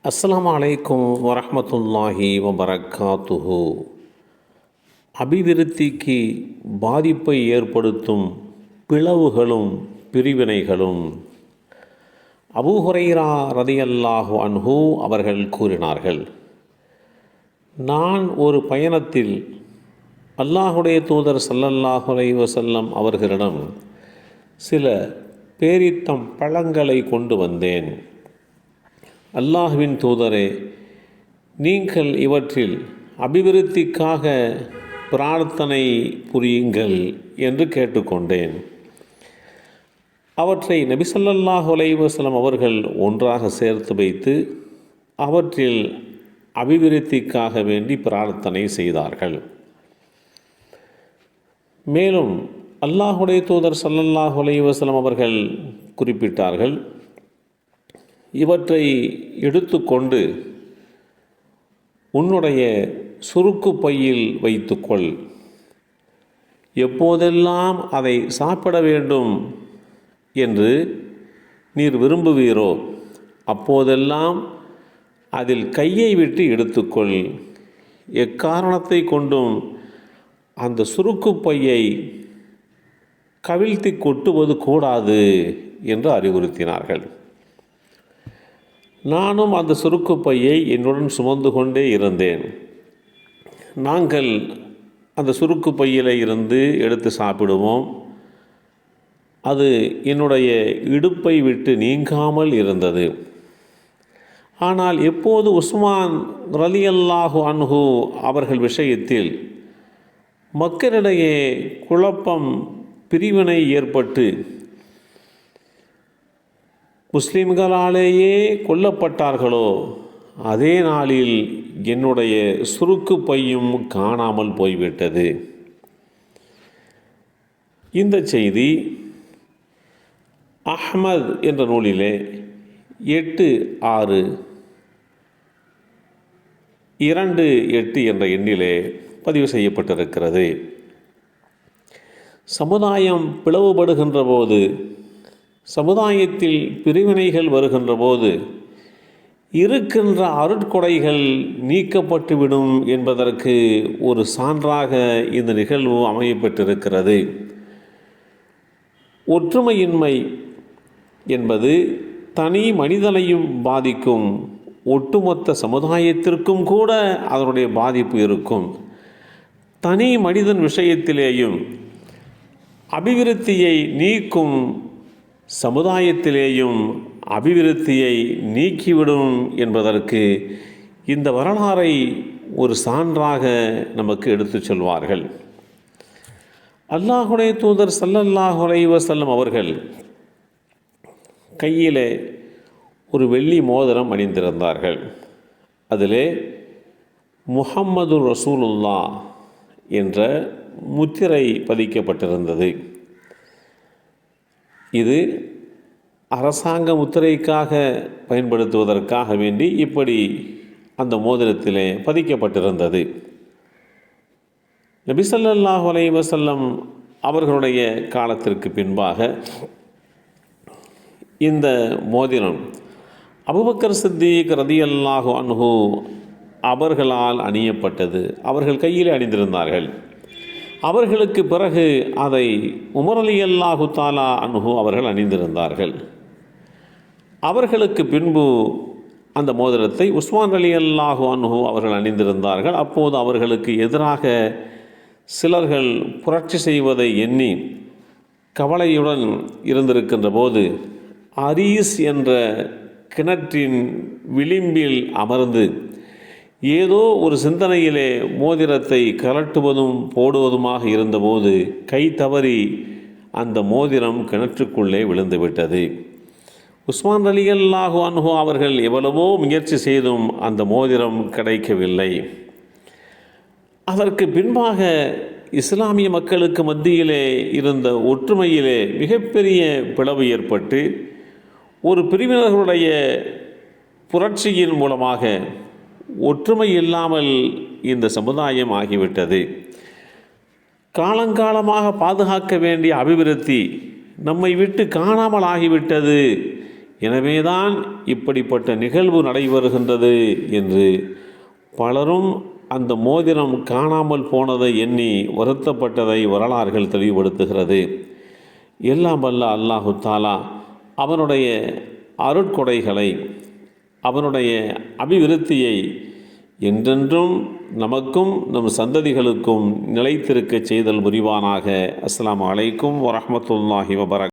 அஸ்ஸலாமு அலைக்கும் வரஹ்மத்துல்லாஹி வபரகாத்துஹு. அபிவிருத்திக்கு பாதிப்பை ஏற்படுத்தும் பிளவுகளும் பிரிவினைகளும். அபூ ஹுரைரா ரலியல்லாஹு அன்ஹு அவர்கள் கூறினார்கள், நான் ஒரு பயணத்தில் அல்லாஹுடைய தூதர் ஸல்லல்லாஹு அலைஹி வஸல்லம் அவர்களிடம் சில பேரித்தம் பழங்களை கொண்டு வந்தேன். அல்லாஹ்வின் தூதரே, நீங்கள் இவற்றில் அபிவிருத்திக்காக பிரார்த்தனை புரியுங்கள் என்று கேட்டுக்கொண்டேன். அவற்றை நபி ஸல்லல்லாஹு அலைஹி வஸல்லம் அவர்கள் ஒன்றாக சேர்த்து வைத்து அவற்றில் அபிவிருத்திக்காக வேண்டி பிரார்த்தனை செய்தார்கள். மேலும் அல்லாஹுடைய தூதர் ஸல்லல்லாஹு அலைஹி வஸல்லம் அவர்கள் குறிப்பிட்டார்கள், இவற்றை எடுத்துக்கொண்டு உன்னுடைய சுருக்கு பையில் வைத்துக்கொள். எப்போதெல்லாம் அதை சாப்பிட வேண்டும் என்று நீர் விரும்புவீரோ அப்போதெல்லாம் அதில் கையை விட்டு எடுத்துக்கொள். எக்காரணத்தை கொண்டும் அந்த சுருக்கு பையை கவிழ்த்தி கொட்டுவது கூடாது என்று அறிவுறுத்தினார்கள். நானும் அந்த சுருக்கு பையை என்னுடன் சுமந்து கொண்டே இருந்தேன். நாங்கள் அந்த சுருக்கு பையில் இருந்து எடுத்து சாப்பிடுவோம். அது என்னுடைய இடுப்பை விட்டு நீங்காமல் இருந்தது. ஆனால் எப்போது உஸ்மான் ரலியல்லாஹு அன்ஹு அவர்கள் விஷயத்தில் மக்களிடையே குழப்பம் பிரிவினை ஏற்பட்டு முஸ்லிம்களாலேயே கொல்லப்பட்டார்களோ அதே நாளில் என்னுடைய சுருக்கு பையும் காணாமல் போய்விட்டது. இந்த செய்தி அஹ்மத் என்ற நூலிலே 8628 என்ற எண்ணிலே பதிவு செய்யப்பட்டிருக்கிறது. சமுதாயம் பிளவுபடுகின்ற போது, சமுதாயத்தில் பிரிவினைகள் வருகின்ற போது இருக்கின்ற அருட்கொடைகள் நீக்கப்பட்டுவிடும் என்பதற்கு ஒரு சான்றாக இந்த நிகழ்வு அமையப்பட்டிருக்கிறது. ஒற்றுமையின்மை என்பது தனி மனிதனையும் பாதிக்கும், ஒட்டுமொத்த சமுதாயத்திற்கும் கூட அதனுடைய பாதிப்பு இருக்கும். தனி மனிதன் விஷயத்திலேயும் அபிவிருத்தியை நீக்கும், சமுதாயத்திலேயும் அபிவிருத்தியை நீக்கிவிடும் என்பதற்கு இந்த வரலாறை ஒரு சான்றாக நமக்கு எடுத்துச் சொல்வார்கள். அல்லாஹுடைய தூதர் ஸல்லல்லாஹு அலைஹி வஸல்லம் அவர்கள் கையிலே ஒரு வெள்ளி மோதிரம் அணிந்திருந்தார்கள். அதிலே முஹம்மது ரசூலுல்லாஹ் என்ற முத்திரை பதிக்கப்பட்டிருந்தது. இது அரசாங்க முத்திரைக்காக பயன்படுத்துவதற்காக வேண்டி இப்படி அந்த மோதிரத்திலே பதிக்கப்பட்டிருந்தது. நபி ஸல்லல்லாஹு அலைஹி வஸல்லம் அவர்களுடைய காலத்திற்கு பின்பாக இந்த மோதிரம் அபூபக்கர் சித்திக் ரலியல்லாஹு அன்ஹு அவர்களால் அணியப்பட்டது. அவர்கள் கையில் அணிந்திருந்தார்கள். அவர்களுக்கு பிறகு அதை உமர் ரலியல்லாஹு தஆலா அன்ஹு அவர்கள் அணிந்திருந்தார்கள். அவர்களுக்கு பின்பு அந்த மோதிரத்தை உஸ்மான் ரலியல்லாஹு அன்ஹு அவர்கள் அணிந்திருந்தார்கள். அப்போது அவர்களுக்கு எதிராக சிலர்கள் புரட்சி செய்வதை எண்ணி கவலையுடன் இருந்திருக்கின்ற போது அரீஸ் என்ற கிணற்றின் விளிம்பில் அமர்ந்து ஏதோ ஒரு சிந்தனையிலே மோதிரத்தை கலட்டுவதும் போடுவதுமாக இருந்தபோது கை தவறி அந்த மோதிரம் கிணற்றுக்குள்ளே விழுந்துவிட்டது. உஸ்மான் ரலியல்லாஹு அன்ஹு அவர்கள் எவ்வளவோ முயற்சி செய்தும் அந்த மோதிரம் கிடைக்கவில்லை. அதற்கு பின்பாக இஸ்லாமிய மக்களுக்கு மத்தியிலே இருந்த ஒற்றுமையிலே மிகப்பெரிய பிளவு ஏற்பட்டு ஒரு பிரிவினர்களுடைய புரட்சியின் மூலமாக ஒற்றுமை இல்லாமல் இந்த சமுதாயம் ஆகிவிட்டது. காலங்காலமாக பாதுகாக்க வேண்டிய அபிவிருத்தி நம்மை விட்டு காணாமல் ஆகிவிட்டது எனவேதான் இப்படிப்பட்ட நிகழ்வு நடைபெறுகின்றது என்று பலரும் அந்த மோதிரம் காணாமல் போனதை எண்ணி வருத்தப்பட்டதை வரலாறுகள் தெளிவுபடுத்துகிறது. எல்லாம் வல்ல அல்லாஹு தாலா அவனுடைய அருட்கொடைகளை, அவனுடைய அபிவிருத்தியை என்றென்றும் நமக்கும் நம் சந்ததிகளுக்கும் நிலைத்திருக்க செய்தல் புரிவானாக. அஸ்ஸலாமு அலைக்கும் வரஹ்மத்துல்லாஹி வபரகாத்துஹு.